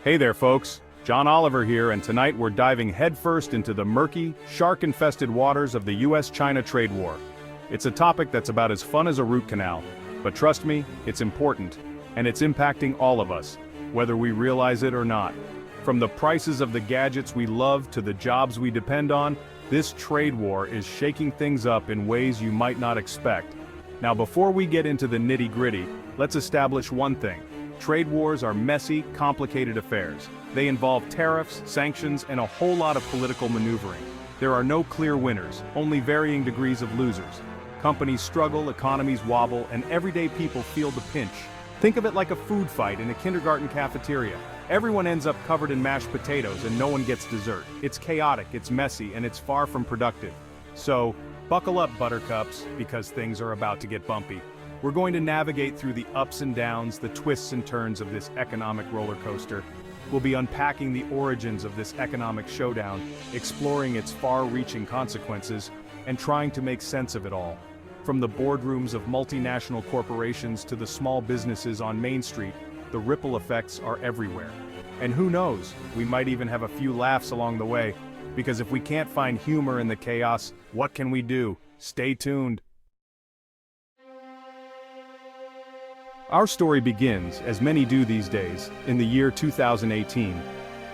Hey there folks, John Oliver here, and tonight we're diving headfirst into the murky, shark-infested waters of the US-China trade war. It's a topic that's about as fun as a root canal, but trust me, it's important, and it's impacting all of us, whether we realize it or not. From the prices of the gadgets we love to the jobs we depend on, this trade war is shaking things up in ways you might not expect. Now before we get into the nitty-gritty, let's establish one thing. Trade wars are messy, complicated affairs. They involve tariffs, sanctions, and a whole lot of political maneuvering. There are no clear winners, only varying degrees of losers. Companies struggle, economies wobble, and everyday people feel the pinch. Think of it like a food fight in a kindergarten cafeteria. Everyone ends up covered in mashed potatoes and no one gets dessert. It's chaotic, it's messy, and it's far from productive. So, buckle up, buttercups, because things are about to get bumpy. We're going to navigate through the ups and downs, the twists and turns of this economic roller coaster. We'll be unpacking the origins of this economic showdown, exploring its far-reaching consequences, and trying to make sense of it all. From the boardrooms of multinational corporations to the small businesses on Main Street, the ripple effects are everywhere. And who knows, we might even have a few laughs along the way, because if we can't find humor in the chaos, what can we do? Stay tuned. Our story begins, as many do these days, in the year 2018.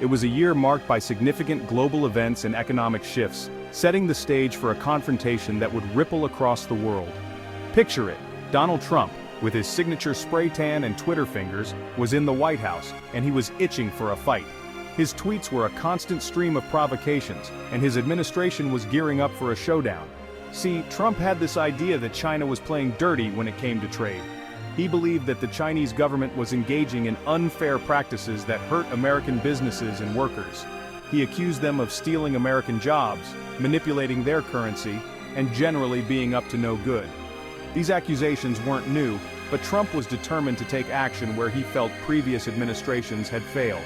It was a year marked by significant global events and economic shifts, setting the stage for a confrontation that would ripple across the world. Picture it, Donald Trump, with his signature spray tan and Twitter fingers, was in the White House, and he was itching for a fight. His tweets were a constant stream of provocations, and his administration was gearing up for a showdown. See, Trump had this idea that China was playing dirty when it came to trade. He believed that the Chinese government was engaging in unfair practices that hurt American businesses and workers. He accused them of stealing American jobs, manipulating their currency, and generally being up to no good. These accusations weren't new, but Trump was determined to take action where he felt previous administrations had failed.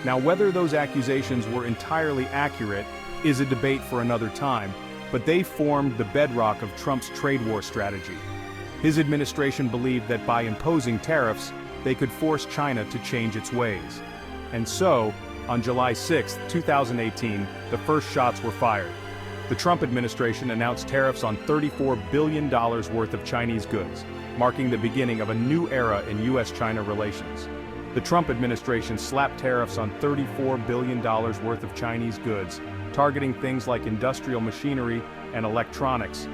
Now, whether those accusations were entirely accurate is a debate for another time, but they formed the bedrock of Trump's trade war strategy. His administration believed that by imposing tariffs, they could force China to change its ways. And so, on July 6, 2018, the first shots were fired. The Trump administration announced tariffs on $34 billion worth of Chinese goods, marking the beginning of a new era in US-China relations. The Trump administration slapped tariffs on $34 billion worth of Chinese goods, targeting things like industrial machinery and electronics.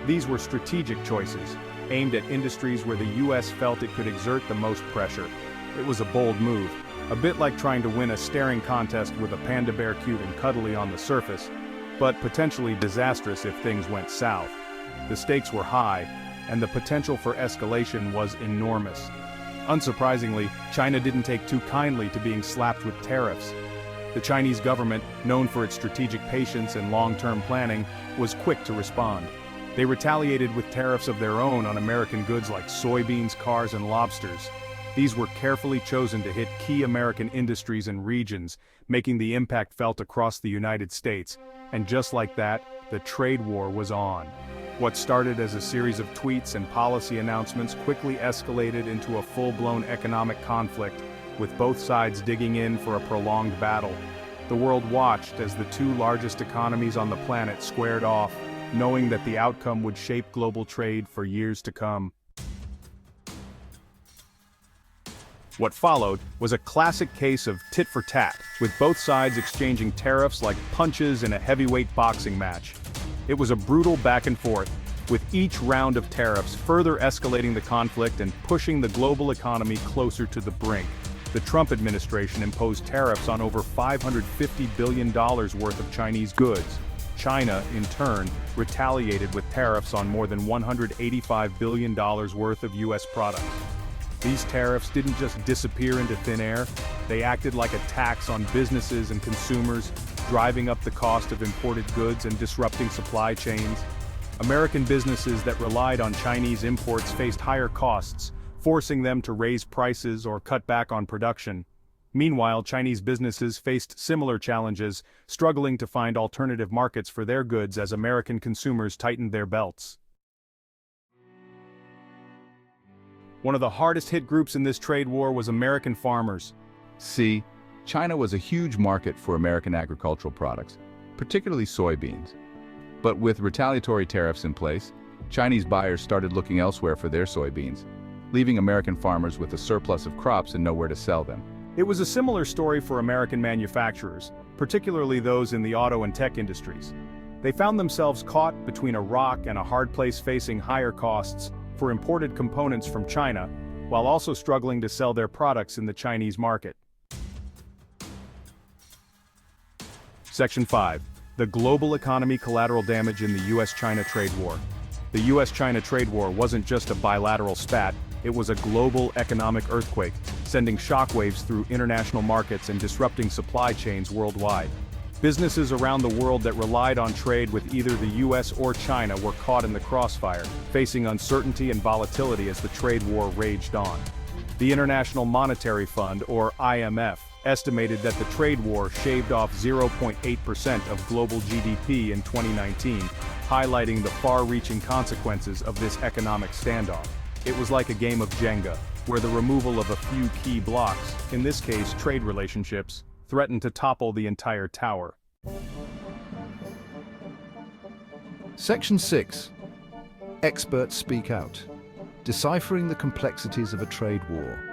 These were strategic choices, aimed at industries where the US felt it could exert the most pressure. It was a bold move, a bit like trying to win a staring contest with a panda bear cute and cuddly on the surface, but potentially disastrous if things went south. The stakes were high, and the potential for escalation was enormous. Unsurprisingly, China didn't take too kindly to being slapped with tariffs. The Chinese government, known for its strategic patience and long-term planning, was quick to respond. They retaliated with tariffs of their own on American goods like soybeans, cars, and lobsters. These were carefully chosen to hit key American industries and regions, making the impact felt across the United States. And just like that, the trade war was on. What started as a series of tweets and policy announcements quickly escalated into a full-blown economic conflict, with both sides digging in for a prolonged battle. The world watched as the two largest economies on the planet squared off, knowing that the outcome would shape global trade for years to come. What followed was a classic case of tit for tat, with both sides exchanging tariffs like punches in a heavyweight boxing match. It was a brutal back and forth, with each round of tariffs further escalating the conflict and pushing the global economy closer to the brink. The Trump administration imposed tariffs on over $550 billion worth of Chinese goods. China, in turn, retaliated with tariffs on more than $185 billion worth of US products. These tariffs didn't just disappear into thin air, they acted like a tax on businesses and consumers, driving up the cost of imported goods and disrupting supply chains. American businesses that relied on Chinese imports faced higher costs, forcing them to raise prices or cut back on production. Meanwhile, Chinese businesses faced similar challenges, struggling to find alternative markets for their goods as American consumers tightened their belts. One of the hardest hit groups in this trade war was American farmers. See, China was a huge market for American agricultural products, particularly soybeans. But with retaliatory tariffs in place, Chinese buyers started looking elsewhere for their soybeans, leaving American farmers with a surplus of crops and nowhere to sell them. It was a similar story for American manufacturers, particularly those in the auto and tech industries. They found themselves caught between a rock and a hard place, facing higher costs for imported components from China, while also struggling to sell their products in the Chinese market. Section 5. The global economy collateral damage in the US-China trade war. The US-China trade war wasn't just a bilateral spat, it was a global economic earthquake, sending shockwaves through international markets and disrupting supply chains worldwide. Businesses around the world that relied on trade with either the US or China were caught in the crossfire, facing uncertainty and volatility as the trade war raged on. The International Monetary Fund, or IMF, estimated that the trade war shaved off 0.8% of global GDP in 2019, highlighting the far-reaching consequences of this economic standoff. It was like a game of Jenga, where the removal of a few key blocks, in this case trade relationships, threatened to topple the entire tower. Section 6. Experts speak out. Deciphering the complexities of a trade war.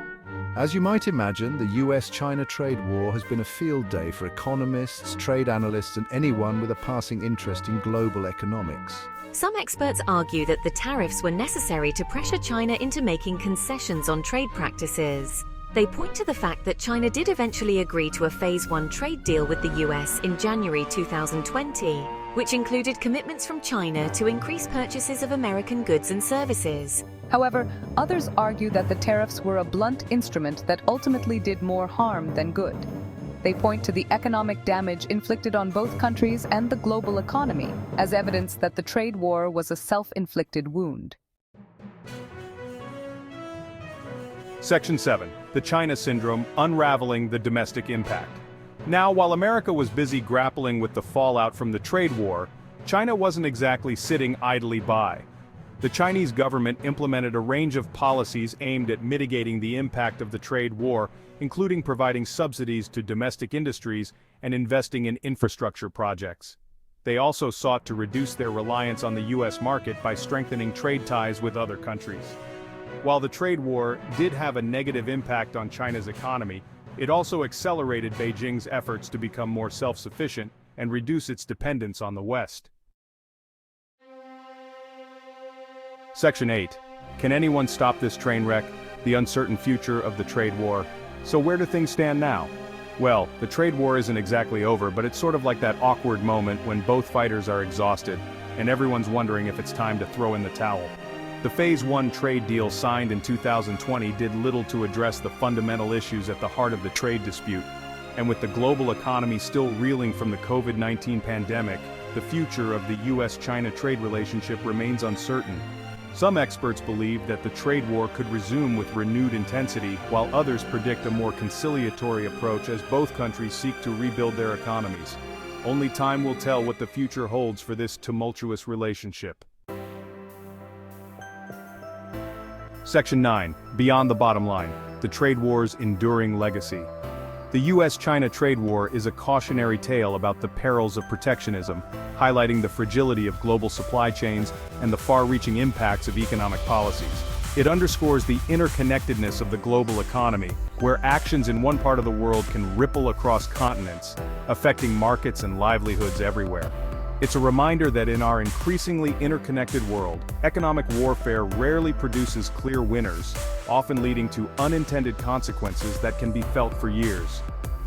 As you might imagine, the US-China trade war has been a field day for economists, trade analysts, and anyone with a passing interest in global economics. Some experts argue that the tariffs were necessary to pressure China into making concessions on trade practices. They point to the fact that China did eventually agree to a Phase 1 trade deal with the US in January 2020, which included commitments from China to increase purchases of American goods and services. However, others argue that the tariffs were a blunt instrument that ultimately did more harm than good. They point to the economic damage inflicted on both countries and the global economy as evidence that the trade war was a self-inflicted wound. Section 7. The China Syndrome, unraveling the domestic impact. Now, while America was busy grappling with the fallout from the trade war, China wasn't exactly sitting idly by. The Chinese government implemented a range of policies aimed at mitigating the impact of the trade war, including providing subsidies to domestic industries and investing in infrastructure projects. They also sought to reduce their reliance on the US market by strengthening trade ties with other countries. While the trade war did have a negative impact on China's economy, it also accelerated Beijing's efforts to become more self-sufficient and reduce its dependence on the West. Section 8. Can anyone stop this train wreck? The uncertain future of the trade war. So where do things stand now? Well, the trade war isn't exactly over, but it's sort of like that awkward moment when both fighters are exhausted, and everyone's wondering if it's time to throw in the towel. The Phase 1 trade deal signed in 2020 did little to address the fundamental issues at the heart of the trade dispute, and with the global economy still reeling from the COVID-19 pandemic, the future of the US-China trade relationship remains uncertain. Some experts believe that the trade war could resume with renewed intensity, while others predict a more conciliatory approach as both countries seek to rebuild their economies. Only time will tell what the future holds for this tumultuous relationship. Section 9. Beyond the bottom line. The trade war's enduring legacy. The US-China trade war is a cautionary tale about the perils of protectionism, highlighting the fragility of global supply chains and the far-reaching impacts of economic policies. It underscores the interconnectedness of the global economy, where actions in one part of the world can ripple across continents, affecting markets and livelihoods everywhere. It's a reminder that in our increasingly interconnected world, economic warfare rarely produces clear winners, often leading to unintended consequences that can be felt for years.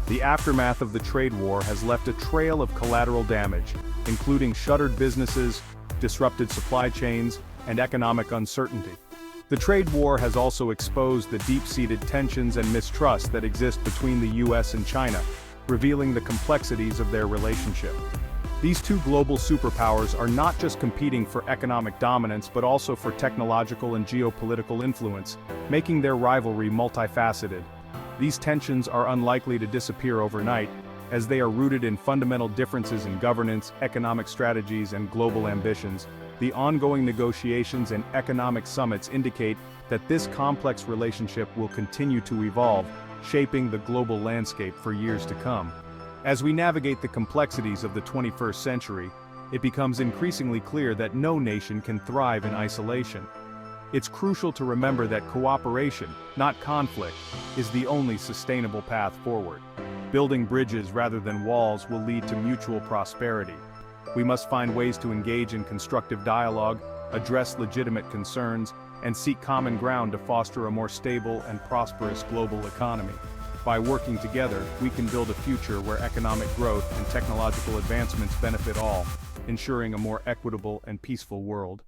The aftermath of the trade war has left a trail of collateral damage, including shuttered businesses, disrupted supply chains, and economic uncertainty. The trade war has also exposed the deep-seated tensions and mistrust that exist between the US and China, revealing the complexities of their relationship. These two global superpowers are not just competing for economic dominance but also for technological and geopolitical influence, making their rivalry multifaceted. These tensions are unlikely to disappear overnight, as they are rooted in fundamental differences in governance, economic strategies, and global ambitions. The ongoing negotiations and economic summits indicate that this complex relationship will continue to evolve, shaping the global landscape for years to come. As we navigate the complexities of the 21st century, it becomes increasingly clear that no nation can thrive in isolation. It's crucial to remember that cooperation, not conflict, is the only sustainable path forward. Building bridges rather than walls will lead to mutual prosperity. We must find ways to engage in constructive dialogue, address legitimate concerns, and seek common ground to foster a more stable and prosperous global economy. By working together, we can build a future where economic growth and technological advancements benefit all, ensuring a more equitable and peaceful world.